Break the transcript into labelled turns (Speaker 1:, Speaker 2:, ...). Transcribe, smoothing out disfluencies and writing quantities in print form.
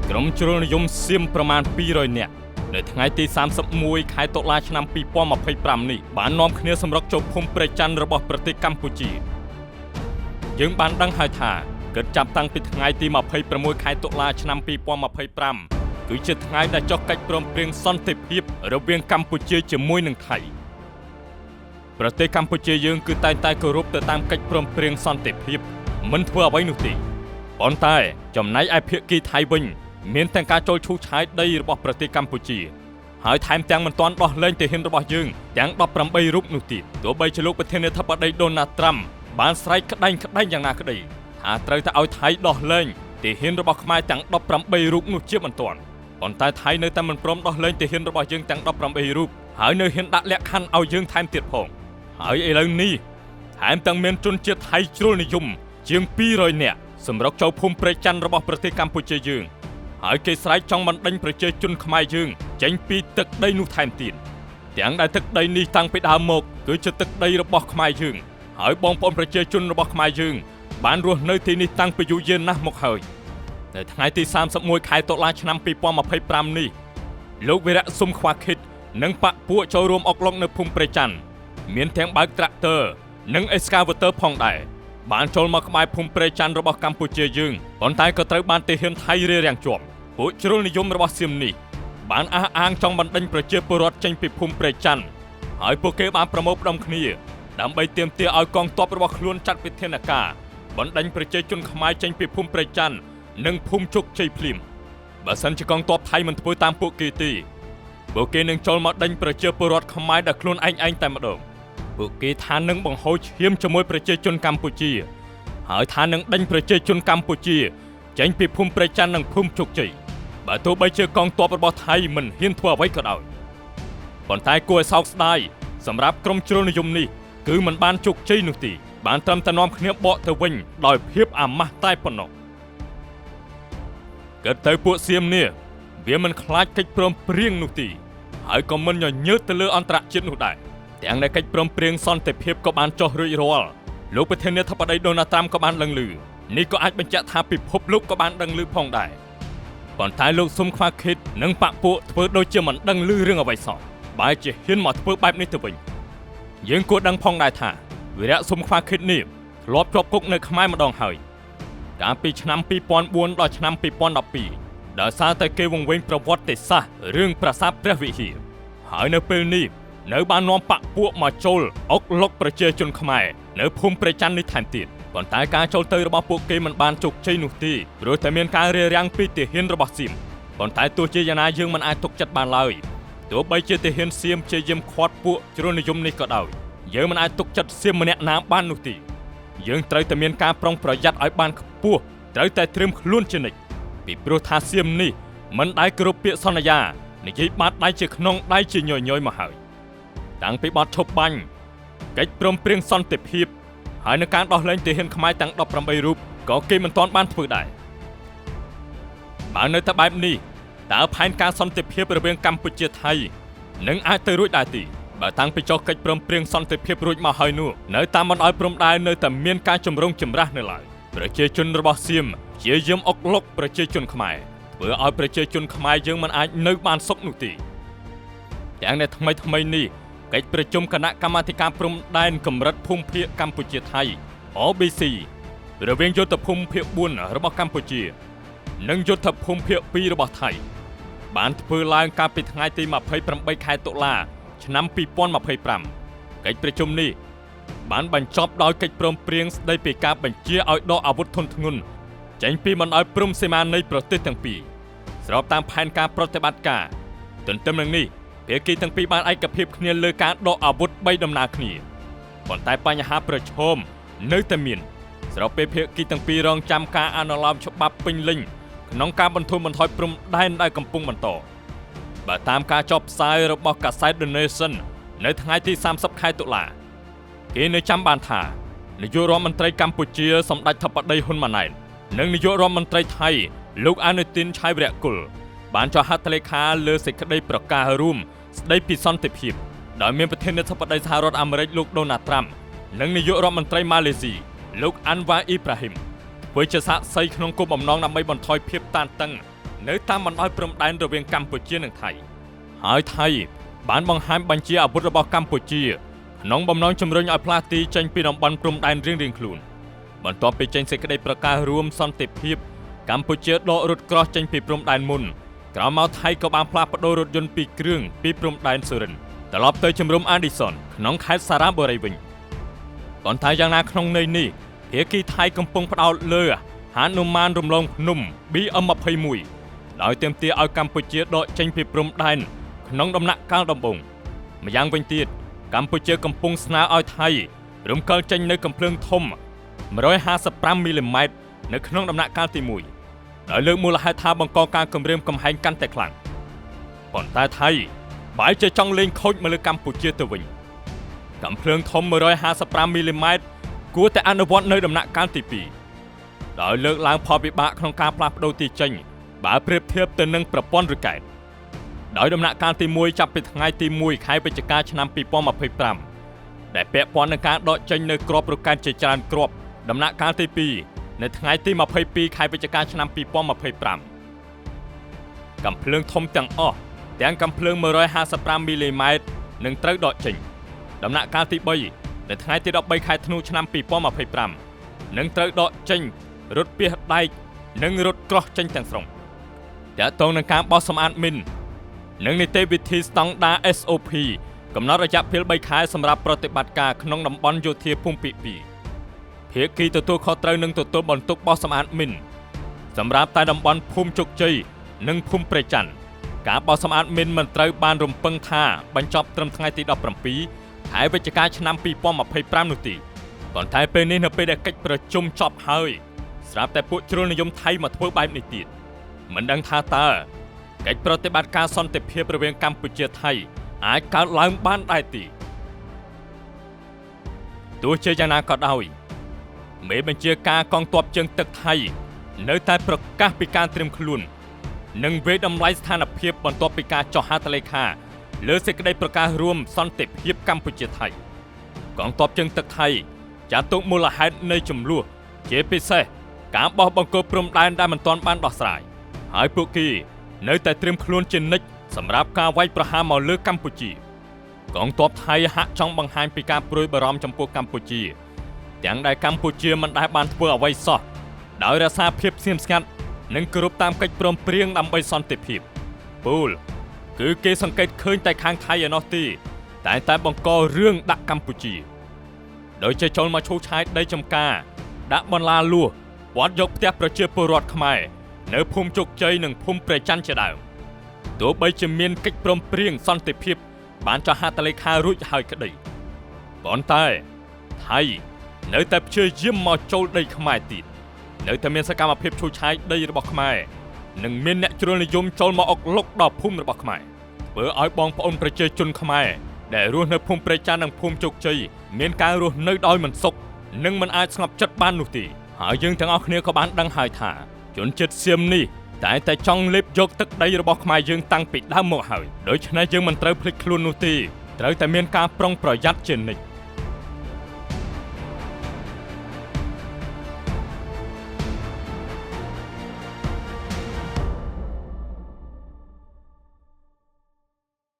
Speaker 1: ក្រុមជ្រុលនិយមសៀមប្រមាណ200នាក់នៅថ្ងៃទី31ខែតុលាឆ្នាំ2025នេះបាននាំគ្នាសម្រុកចូលភូមិព្រែកច័ន្ទរបស់ប្រទេសកម្ពុជាយើងបានដឹងហើយថាគិតចាប់តាំងពីថ្ងៃទី26ខែតុលាឆ្នាំ2025គឺជាថ្ងៃដែលចុះកិច្ចព្រមព្រៀងសន្តិភាពរវាងកម្ពុជាជាមួយនឹងថៃប្រទេសកម្ពុជាយើងគឺតែងតែគោរពទៅតាមកិច្ចព្រមព្រៀងសន្តិភាពមិនធ្វើអ្វីនោះទេប៉ុន្តែចំណែកឯភាគីថៃវិញមានទាំងការចូលឈូសឆាយដីរបស់ប្រទេសកម្ពុជាហើយថែមទាំងមិនទាន់ដោះលែងទាហានរបស់យើងទាំង18រូបនោះទៀតទោះបីជាលោកប្រធានាធិបតីដូណាល់ត្រាំបានស្រែកក្តែងយ៉ាងណាក្តីថាត្រូវតែឲ្យថៃដោះលែងទាហានរបស់ខ្មែរទាំង18រូបនោះជាបន្ទាន់ប៉ុន្តែថៃនៅតែមិនព្រមដោះលែងទាហានរបស់យើងទាំង18រូបហើយនៅហ៊ានដាក់លក្ខខណ្ឌឲ្យយើងថែមទៀតផងហើយឥឡូវនេះថែមទាំងមានជនជាតិថៃជ្រុលនិយមជាង200នាក់សម្រុកចូលភូមិព្រែកច័ន្ទរបស់ប្រទេសកម្ពុជាយើងហើយគេស្រែកចង់បណ្ដេញប្រជាជនខ្មែរយើងចេញពីទឹកដីនោះថែមទៀតទាំងដែលទឹកដីនេះតាំងពីដើមមកគឺជាទឹកដីរបស់ខ្មែរយើងហើយបងប្អូនប្រជាជនរបស់ខ្មែរយើងបានរស់នៅទីនេះតាំងពីយូរយារណាស់មកហើយនៅថ្ងៃទី31ខែតុលាឆ្នាំ2025នេះលោកវីរៈ ស៊ុំ ខ្វាខិតនិងបកពួកចូលរួមអុកឡុកនៅភូមិព្រែកច័ន្ទមានទាំងបើកត្រាក់ទ័រនិងអេស្កាវ៉ាទ័រផងដែរបានចូលមកក្បែរភូមិព្រែកច័ន្ទរបស់កម្ពុជាយើងប៉ុន្តែក៏ត្រូវបានទាហានថៃរារាំងជាប់ពួកជ្រុលនិយមរបស់សៀមនេះបានអះអាងចង់បណ្ដេញប្រជាពលរដ្ឋចេញពីភូមិព្រែកច័ន្ទហើយពួកគេបានប្រមូលផ្ដុំគ្នាដើម្បីទាមទារឲ្យកងទ័ពរបស់ខ្លួនចាត់វិធានការបណ្ដេញប្រជាជនខ្មែរចេញពីភូមិព្រែកច័ន្ទនិងភូមិជោគជ័យភ្លាមបើសិនជាកងទ័ពថៃមិនធ្វើតាមពួកគេទេពួកគេនឹងចូលមកដេញប្រជាពលរដ្ឋខ្មែរដែលខ្លួនឯងតែម្ដងពួកគេថានឹងបង្ហូរឈាមជាមួយប្រជាជនកម្ពុជាហើយថានឹងដេញប្រជាជនកម្ពុជាចេញពីភូមិព្រែកច័ន្ទនិងភូមិជោគជ័យបើទោះបីជាកងទ័ពរបស់ថៃមិនហ៊ានធ្វើអ្វីក៏ដោយប៉ុន្តែគួរឲ្យសោកស្ដាយសម្រាប់ក្រុមជ្រុលនិយមនេះគឺមិនបានជោគជ័យនោះទេបានត្រឹមតែនាំគ្នាបកទៅវិញដោយភាពអាម៉ាស់តែប៉ុណ្ណោះគិតទៅពួកសៀមនេះវាមិនខ្លាចកិច្ចព្រមព្រៀងនោះទេហើយក៏មិនញញើតទៅលើអន្តរជាតិនោះដែរទាំងដែលកិច្ចព្រមព្រៀងសន្តិភាពក៏បានចុះរួចរាល់លោកប្រធានាធិបតីដូណាល់ត្រាំក៏បានដឹងឮនេះក៏អាចបញ្ជាក់ថាពិភពលោកក៏បានដឹងឮផងដែរប៉ុន្តែលោក ស៊ុំ ខ្វាខិតនិងបកពួកធ្វើដូចជាមិនដឹងឮរឿងអ្វីសោះបែរជាហ៊ានមកធ្វើបែបនេះទៅវិញយើងគួរដឹងផងដែរថាវីរៈ ស៊ុំ ខ្វាខិតនេះធ្លាប់ជាប់គុកនៅខ្មែរម្ដងហើយកាលពីឆ្នាំ2004ដល់ឆ្នាំ2012ដោយសារតែគេវង្វេងប្រវត្តិសាស្ត្ររឿងប្រាសាទព្រះវិហារហើយនៅពេលនេះនៅបាននាំបកពួកមកចូលអុកឡុកប្រជាជនខ្មែរនៅភូមិព្រែកច័ន្ទនេះថែមទៀតប៉ុន្តែការចូលទៅរបស់ពួកគេមិនបានជោគជ័យនោះទេព្រោះតែមានការរារាំងពីទាហានរបស់សៀមប៉ុន្តែទោះជាយ៉ាងណាយើងមិនអាចទុកចិត្តបានឡើយទោះបីជាទាហានសៀមជាយាមខាត់ពួកជ្រុលនិយមនេះក៏ដោយយើងមិនអាចទុកចិត្តសៀមម្នាក់ណាបាននោះទេយើងត្រូវតែមានការប្រុងប្រយ័ត្នឲ្យបានខ្ពស់ត្រូវតែត្រៀមខ្លួនជានិច្ចពីព្រោះថាសៀមនេះមិនដែលគោរពពាក្យសន្យានិយាយបាត់ដៃជាក្នុងដៃជាញយៗមកហើយតាំងពីបទឈប់បាញ់កិច្ចព្រមព្រៀងសន្តិភាពហើយនៅការដោះលែងទាហានខ្មែរទាំង18រូបក៏គេមិនទាន់បានធ្វើដែរបើនៅតែបែបនេះតើផែនការសន្តិភាពរវាងកម្ពុជាថៃនឹងអាចទៅរួចដែរទេបើតាំងពីចុះកិច្ចព្រមព្រៀងសន្តិភាពរួចមកហើយនោះនៅតាមបណ្ដោយព្រំដែននៅតែមានការចម្រូងចម្រាសនៅឡើយប្រជាជនរបស់សៀមជាយាមអុកឡុកប្រជាជនខ្មែរធ្វើឲ្យប្រជាជនខ្មែរយើងមិនអាចនៅបានសុខនោះទេទាំងនៅថ្មីនេះកិច្ចប្រជុំគណៈកម្មាធិការព្រំដែនកម្រិតភូមិភាគកម្ពុជាថៃ OBC រវាងយុទ្ធភូមិភាគ4របស់កម្ពុជានិងយុទ្ធភូមិភាគ2របស់ថៃបានធ្វើឡើងកាលពីថ្ងៃទី28ខែតុលាឆ្នាំ2025កិច្ចប្រជុំនេះបានបញ្ចប់ដោយកិច្ចព្រមព្រៀងស្តីពីការបញ្ជាឲ្យដកអាវុធធុនធ្ងន់ចេញពីបណ្ដោយព្រំសីមានៃប្រទេសទាំងពីរស្របតាមផែនការប្រតិបត្តិការទន្ទឹមនឹងនេះភាគីទាំងពីរបានឯកភាពគ្នាលើការដកអាវុធ3ដំណើរគ្នាប៉ុន្តែបញ្ហាប្រឈមនៅតែមានស្របពេលភាគីទាំងពីររងចាំការអនុលោមច្បាប់ពេញលេញក្នុងការបន្ធូរបន្ថយព្រំដែនដែលកំពុងបន្តបើតាមការចុះផ្សាយរបស់កាសែត The Nation នៅថ្ងៃទី30ខែតុលាគេនៅចាំបានថានាយករដ្ឋមន្ត្រីកម្ពុជាសម្ដេចធិបតីហ៊ុនម៉ាណែតនិងនាយករដ្ឋមន្ត្រីថៃលោកអនុទិន ឆាយវីរៈគុលបានចុះហត្ថលេខាលើសេចក្តីប្រកាសរួមស្តីពីសន្តិភាពដោយមានប្រធានាធិបតីសហរដ្ឋអាមេរិកលោកដូណាល់ត្រាំនិងនាយករដ្ឋមន្ត្រីម៉ាឡេស៊ីលោកអាន់វ៉ាអ៊ីប្រាហ៊ីមធ្វើជាសាក្សីក្នុងគោលបំណងដើម្បីបន្ថយភាពតានតឹង នៅតាមបណ្ដោយព្រំដែនរវាងកម្ពុជានិងថៃហើយថៃបានបង្ហាញបញ្ជាអាវុធរបស់កម្ពុជាក្នុងបំណងជំរុញឲ្យផ្លាស់ទីចេញពីតំបន់ព្រំដែនរៀងៗខ្លួនបន្ទាប់ពីចេញសេចក្តីប្រកាសរួមសន្តិភាពកម្ពុជាដករថក្រោះចេញពីព្រំដែនមុនក្រោយមកថៃក៏បានផ្លាស់ប្ដូររថយន្ត2គ្រឿងពីព្រំដែនសុរិនត្រឡប់ទៅជំរំអាឌីសុនក្នុងខេត្តសារ៉ាបុរីវិញប៉ុន្តែយ៉ាងណាក្នុងន័យនេះភាគីថៃកំពុងផ្ដោតលើហនុមានរំលងភ្នំ BM21 ដោយទាមទារឲ្យកម្ពុជាដកចេញពីព្រំដែនក្នុងដំណាក់កាលដំបូងម្យ៉ាងវិញទៀតកម្ពុជាកំពុងស្នើឲ្យថៃរំកិលចេញនៅកំភ្លើងធំ155មីលីម៉ែត្រនៅក្នុងដំណាក់កាលទី1ដោយលើកមូលហេតុថាបង្កការគំរាមកំហែងកាន់តែខ្លាំងប៉ុន្តែថៃបែរជាចង់លេងខូចមកលើកម្ពុជាទៅវិញកំភ្លើងធំ155មីលីម៉ែត្រគួរតែអនុវត្តនៅដំណាក់កាលទី2ដោយលើកឡើងផលវិបាកក្នុងការផ្លាស់ប្ដូរទីចេញបើប្រៀបធៀបទៅនឹងប្រព័ន្ធរ៉ុកែតដោយដំណាក់កាលទី1ចាប់ពីថ្ងៃទី1ខែវិច្ឆិកាឆ្នាំ2025ដែលពាក់ព័ន្ធនឹងការដកចេញនៅគ្រាប់រ៉ុកែតជាច្រើនគ្រាប់ដំណាក់កាលទី2នៅថ្ងៃទី22ខែវិច្ឆិកាឆ្នាំ2025កំភ្លើងធំទាំងអស់ទាំងកំភ្លើង155មីលីម៉ែត្រនឹងត្រូវដកចេញដំណាក់កាលទី3នៅថ្ងៃទី13ខែធ្នូឆ្នាំ2025នឹងត្រូវដកចេញរថពាសដែកនិងរថក្រោះចេញទាំងស្រុងទាក់ទងនឹងការបោះសម្អាតមីននិងនីតិវិធីស្តង់ដារ SOP កំណត់រយៈពេល3ខែសម្រាប់ប្រតិបត្តិការក្នុងតំបន់យោធាភូមិភាគ2ភាគីទទួលខុសត្រូវនឹងទទួលបន្ទុកបោះសម្អាតមីនសម្រាប់តែតំបន់ភូមិជោគជ័យនិងភូមិព្រៃច័ន្ទការបោះសម្អាតមីនមិនត្រូវបានរំពឹងថាបញ្ចប់ត្រឹមថ្ងៃទី17ខែវិច្ឆិកាឆ្នាំ2025នោះទេប៉ុន្តែពេលនេះនៅពេលដែលកិច្ចប្រជុំចប់ហើយស្រាប់តែពួកជ្រុលនិយមថៃមកធ្វើបែបនេះទៀតមិនដឹងថាតើកិច្ចប្រតិបត្តិការសន្តិភាពរវាងកម្ពុជាថៃអាចកើតឡើងបានដែរទេទោះជាយ៉ាងណាក៏ដោយមេបញ្ជាការកងទ័ពជើងទឹកថៃនៅតែប្រកាសពីការត្រៀមខ្លួននិងវេតម្លៃស្ថានភាពបន្ទាប់ពីការចុះហត្ថលេខាលើសេចក្តីប្រកាសរួមសន្តិភាពកម្ពុជាថៃកងទ័ពជើងទឹកថៃចាត់ទុកមូលហេតុនៃចំនួនជាពិសេសការបោះបង្គោលព្រំដែនដែលមិនទាន់បានដោះស្រាយហើយពួកគេនៅតែត្រៀមខ្លួនជានិច្ចសម្រាប់ការវាយប្រហារមកលើកម្ពុជាកងទ័ពថៃហាក់ចង់បង្ហាញពីការព្រួយបារម្ភចំពោះកម្ពុជាទាំងដែលកម្ពុជាមិនដែលបានធ្វើអ្វីសោះដោយរក្សាភាពស្ងៀមស្ងាត់និងគោរពតាមកិច្ចព្រមព្រៀងដើម្បីសន្តិភាពពូលគឺគេសង្កេតឃើញតែខាងថៃឯណោះទេតែបង្ករឿងដាក់កម្ពុជាដោយជាចូលមកឈូសឆាយដីចំការដាក់បន្លាលួសវត្តយកផ្ទះប្រជាពលរដ្ឋខ្មែរនៅភូមិជោគជ័យនិងភូមិព្រៃច័ន្ទជាដើមទោះបីជាមានកិច្ចព្រមព្រៀងសន្តិភាពបានចុះហត្ថលេខារួចហើយក្តីប៉ុន្តែថៃនៅតែព្យាយាមមកចូលដីខ្មែរទៀតនៅតែមានសកម្មភាពឈូសឆាយដីរបស់ខ្មែរនិងមានអ្នកជ្រុលនិយមចូលមកអុកលុកដល់ភូមិរបស់ខ្មែរធ្វើឲ្យបងប្អូនប្រជាជនខ្មែរដែលរស់នៅភូមិព្រៃច័ន្ទនិងភូមិជោគជ័យមានការរស់នៅដោយមិនសុខនិងមិនអាចស្ងប់ចិត្តបាននោះទេហើយយើងទាំងអស់គ្នាក៏បានដឹងហើយថាជនជាតិសៀមនេះតែចង់លេបយកទឹកដីរបស់ខ្មែរយើងតាំងពីដើមមកហើយដូច្នេះយើងមិនត្រូវភ្លេចខ្លួននោះទេត្រូវតែមានការប្រុងប្រយ័ត្នជានិច្ច